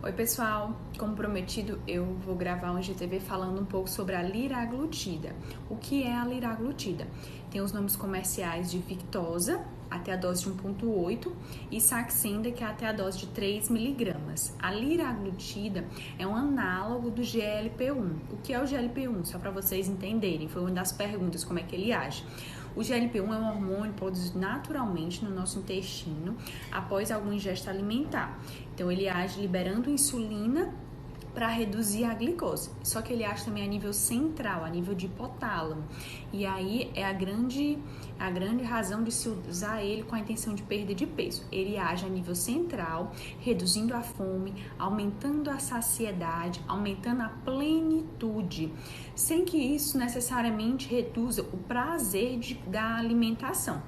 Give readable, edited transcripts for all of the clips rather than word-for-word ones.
Oi pessoal, como prometido eu vou gravar um IGTV falando um pouco sobre a liraglutida. O que é a liraglutida? Tem os nomes comerciais de Victoza, até a dose de 1,8 e Saxenda, que é até a dose de 3 miligramas. A liraglutida é um análogo do GLP-1. O que é o GLP-1? Só para vocês entenderem, foi uma das perguntas, como é que ele age. O GLP-1 é um hormônio produzido naturalmente no nosso intestino após alguma ingesta alimentar. Então, ele age liberando insulina para reduzir a glicose. Só que ele age também a nível central, a nível de hipotálamo. E aí é a grande razão de se usar ele com a intenção de perda de peso. Ele age a nível central, reduzindo a fome, aumentando a saciedade, aumentando a plenitude, sem que isso necessariamente reduza o prazer da alimentação.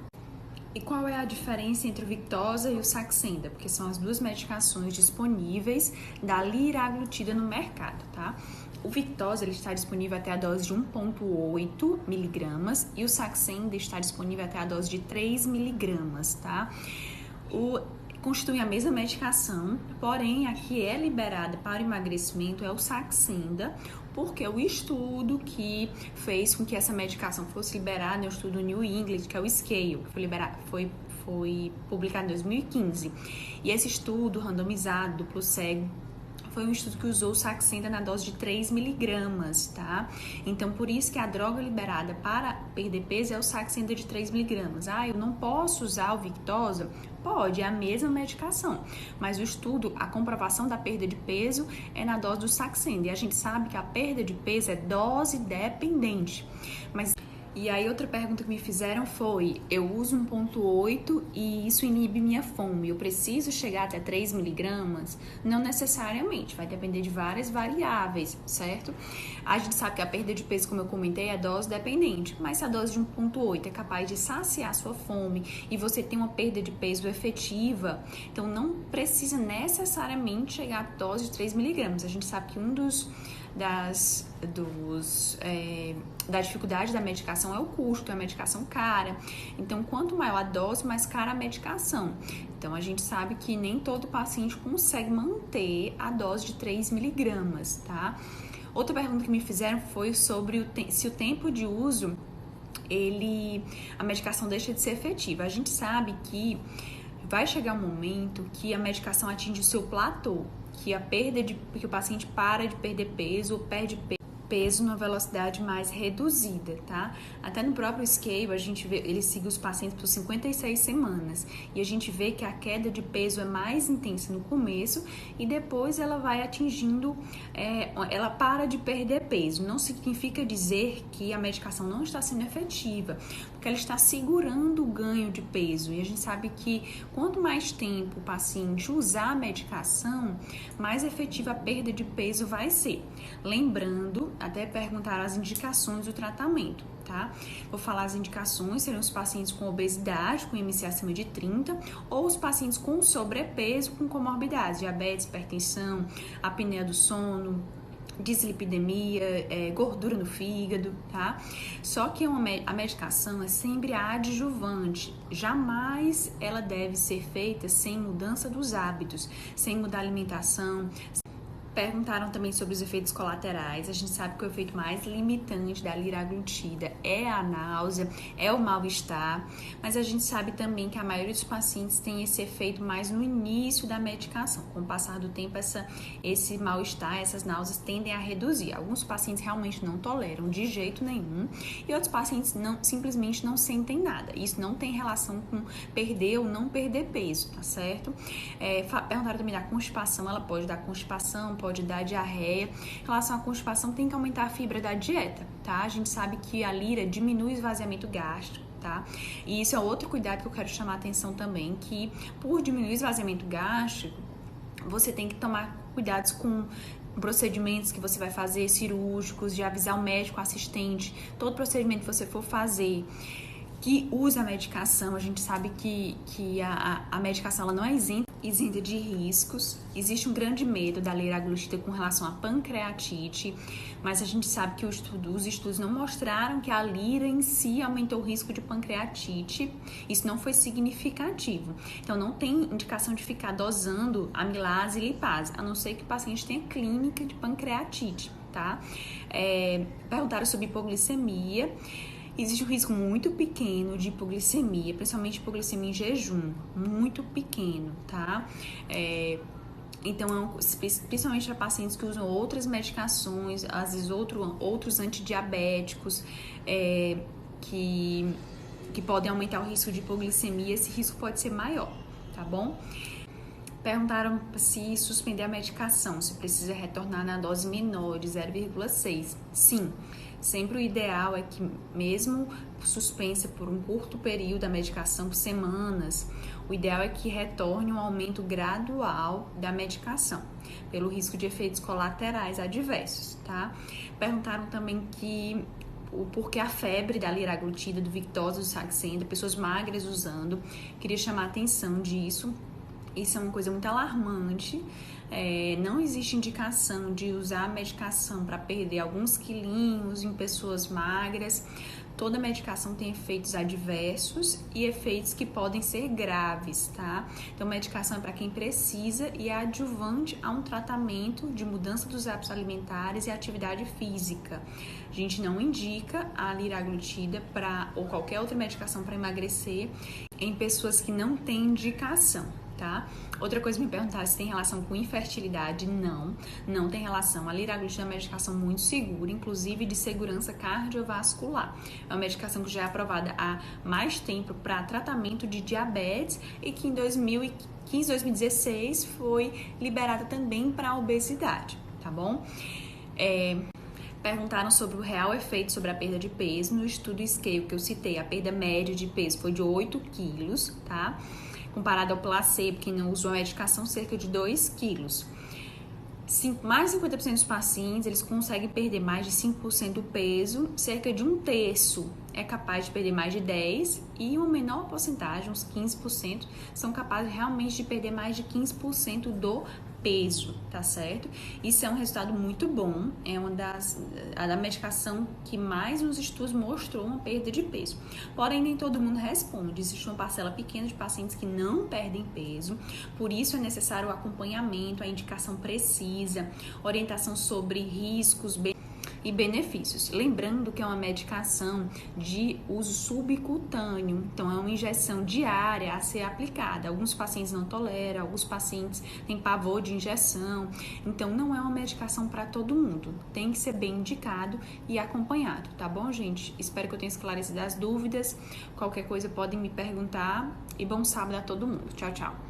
E qual é a diferença entre o Victoza e o Saxenda? Porque são as duas medicações disponíveis da liraglutida no mercado, tá? O Victoza ele está disponível até a dose de 1,8 miligramas e o Saxenda está disponível até a dose de 3 miligramas, tá? Constitui a mesma medicação, porém a que é liberada para emagrecimento é o Saxenda, porque o estudo que fez com que essa medicação fosse liberada é o estudo New England, que é o SCALE, que foi publicado em 2015. E esse estudo randomizado, duplo cego, foi um estudo que usou o Saxenda na dose de 3 miligramas, tá? Então, por isso que a droga liberada para perder peso é o Saxenda de 3 miligramas. Ah, eu não posso usar o Victoza? Pode, é a mesma medicação. Mas o estudo, a comprovação da perda de peso é na dose do Saxenda. E a gente sabe que a perda de peso é dose dependente. E aí outra pergunta que me fizeram foi, eu uso 1,8 e isso inibe minha fome, eu preciso chegar até 3 miligramas? Não necessariamente, vai depender de várias variáveis, certo? A gente sabe que a perda de peso, como eu comentei, é dose dependente, mas se a dose de 1,8 é capaz de saciar sua fome e você tem uma perda de peso efetiva, então não precisa necessariamente chegar à dose de 3 miligramas. A gente sabe que da dificuldade da medicação é o custo, é a medicação cara. Então, quanto maior a dose, mais cara a medicação. Então, a gente sabe que nem todo paciente consegue manter a dose de 3 miligramas, tá? Outra pergunta que me fizeram foi sobre se o tempo de uso, a medicação deixa de ser efetiva. A gente sabe que vai chegar um momento que a medicação atinge o seu platô, que o paciente para de perder peso ou perde peso numa velocidade mais reduzida, tá? Até no próprio SCALE, a gente vê, ele sigue os pacientes por 56 semanas e a gente vê que a queda de peso é mais intensa no começo e depois ela vai atingindo, ela para de perder peso. Não significa dizer que a medicação não está sendo efetiva, porque ela está segurando o ganho de peso e a gente sabe que quanto mais tempo o paciente usar a medicação, mais efetiva a perda de peso vai ser. Lembrando, até perguntar as indicações do tratamento, tá? Vou falar as indicações, seriam os pacientes com obesidade, com IMC acima de 30, ou os pacientes com sobrepeso, com comorbidades, diabetes, hipertensão, apneia do sono, dislipidemia, gordura no fígado, tá? Só que a medicação é sempre adjuvante, jamais ela deve ser feita sem mudança dos hábitos, sem mudar a alimentação. Perguntaram também sobre os efeitos colaterais. A gente sabe que o efeito mais limitante da liraglutida é a náusea, é o mal-estar, mas a gente sabe também que a maioria dos pacientes tem esse efeito mais no início da medicação. Com o passar do tempo, esse mal-estar, essas náuseas tendem a reduzir. Alguns pacientes realmente não toleram de jeito nenhum e outros pacientes simplesmente não sentem nada. Isso não tem relação com perder ou não perder peso, tá certo? Perguntaram também da constipação. Ela pode dar constipação, pode dar diarreia. Em relação à constipação, tem que aumentar a fibra da dieta, tá? A gente sabe que a lira diminui o esvaziamento gástrico, tá? E isso é outro cuidado que eu quero chamar a atenção também, que por diminuir o esvaziamento gástrico, você tem que tomar cuidados com procedimentos que você vai fazer, cirúrgicos, de avisar o médico assistente, todo procedimento que você for fazer, que usa a medicação. A gente sabe que a medicação ela não é isenta de riscos. Existe um grande medo da liraglutida com relação à pancreatite, mas a gente sabe que os estudos não mostraram que a lira em si aumentou o risco de pancreatite. Isso não foi significativo. Então, não tem indicação de ficar dosando amilase e lipase, a não ser que o paciente tenha clínica de pancreatite, tá? Perguntaram sobre hipoglicemia. Existe um risco muito pequeno de hipoglicemia, principalmente hipoglicemia em jejum, muito pequeno, tá? Então, principalmente para pacientes que usam outras medicações, às vezes outros antidiabéticos, que podem aumentar o risco de hipoglicemia, esse risco pode ser maior, tá bom? Perguntaram se suspender a medicação, se precisa retornar na dose menor de 0,6. Sim, sempre o ideal é que, mesmo suspensa por um curto período a medicação, por semanas, o ideal é que retorne um aumento gradual da medicação, pelo risco de efeitos colaterais adversos, tá? Perguntaram também por que a febre da liraglutida, do Victoza, do Saxenda, pessoas magras usando. Queria chamar a atenção disso. Isso é uma coisa muito alarmante. Não existe indicação de usar a medicação para perder alguns quilinhos em pessoas magras. Toda medicação tem efeitos adversos e efeitos que podem ser graves, tá? Então, medicação é para quem precisa e é adjuvante a um tratamento de mudança dos hábitos alimentares e atividade física. A gente não indica a liraglutida ou qualquer outra medicação para emagrecer em pessoas que não têm indicação, tá? Outra coisa, me perguntaram se tem relação com infertilidade. Não tem relação. A liraglutida é uma medicação muito segura, inclusive de segurança cardiovascular. É uma medicação que já é aprovada há mais tempo para tratamento de diabetes e que em 2015, 2016 foi liberada também para obesidade, tá bom? Perguntaram sobre o real efeito sobre a perda de peso. No estudo Scale que eu citei, a perda média de peso foi de 8 quilos, tá? Comparado ao placebo, que não usou a medicação, cerca de 2 quilos. Mais de 50% dos pacientes, eles conseguem perder mais de 5% do peso, cerca de um terço é capaz de perder mais de 10% e uma menor porcentagem, uns 15%, são capazes realmente de perder mais de 15% do peso, tá certo? Isso é um resultado muito bom, é uma da medicação que mais nos estudos mostrou uma perda de peso. Porém, nem todo mundo responde, existe uma parcela pequena de pacientes que não perdem peso, por isso é necessário o acompanhamento, a indicação precisa, orientação sobre riscos e benefícios. Lembrando que é uma medicação de uso subcutâneo, então é uma injeção diária a ser aplicada. Alguns pacientes não toleram, alguns pacientes têm pavor de injeção, então não é uma medicação para todo mundo. Tem que ser bem indicado e acompanhado, tá bom, gente? Espero que eu tenha esclarecido as dúvidas. Qualquer coisa podem me perguntar e bom sábado a todo mundo. Tchau, tchau.